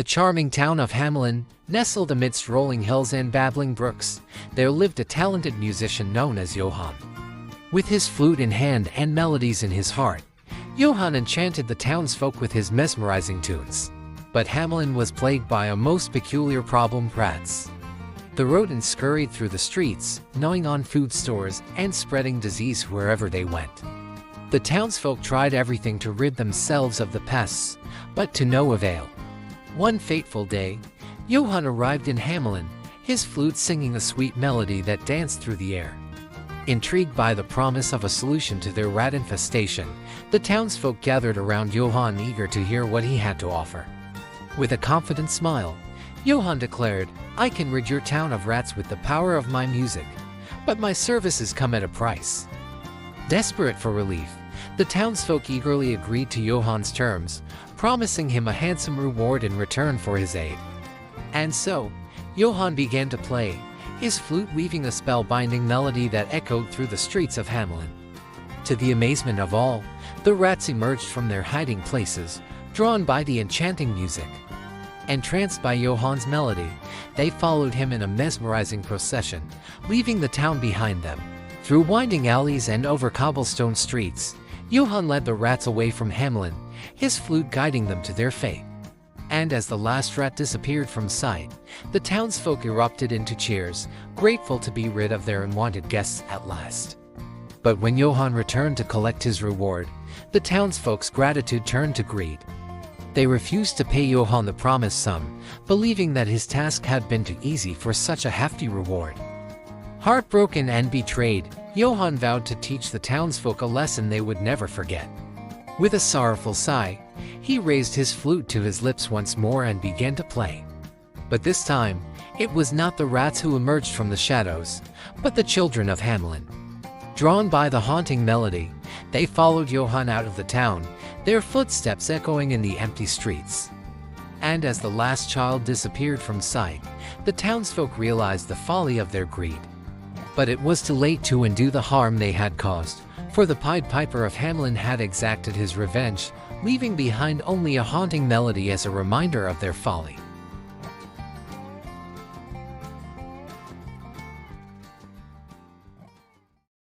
the charming town of Hamelin, nestled amidst rolling hills and babbling brooks, there lived a talented musician known as Johann. With his flute in hand and melodies in his heart, Johann enchanted the townsfolk with his mesmerizing tunes. But Hamelin was plagued by a most peculiar problem: rats. The rodents scurried through the streets, gnawing on food stores and spreading disease wherever they went. The townsfolk tried everything to rid themselves of the pests, but to no avail. One fateful day, Johann arrived in Hamelin, his flute singing a sweet melody that danced through the air. Intrigued by the promise of a solution to their rat infestation, the townsfolk gathered around Johann, eager to hear what he had to offer. With a confident smile, Johann declared, "I can rid your town of rats with the power of my music, but my services come at a price." Desperate for relief, the townsfolk eagerly agreed to Johann's terms, promising him a handsome reward in return for his aid. And so, Johann began to play, his flute weaving a spellbinding melody that echoed through the streets of Hamelin. To the amazement of all, the rats emerged from their hiding places, drawn by the enchanting music. Entranced by Johann's melody, they followed him in a mesmerizing procession, leaving the town behind them. Through winding alleys and over cobblestone streets, Johann led the rats away from Hamelin, his flute guiding them to their fate. And as the last rat disappeared from sight, the townsfolk erupted into cheers, grateful to be rid of their unwanted guests at last. But when Johann returned to collect his reward, the townsfolk's gratitude turned to greed. They refused to pay Johann the promised sum, believing that his task had been too easy for such a hefty reward. Heartbroken and betrayed, Johann vowed to teach the townsfolk a lesson they would never forget. With a sorrowful sigh, he raised his flute to his lips once more and began to play. But this time, it was not the rats who emerged from the shadows, but the children of Hamelin. Drawn by the haunting melody, they followed Johann out of the town, their footsteps echoing in the empty streets. And as the last child disappeared from sight, the townsfolk realized the folly of their greed. But it was too late to undo the harm they had caused, for the Pied Piper of Hamelin had exacted his revenge, leaving behind only a haunting melody as a reminder of their folly.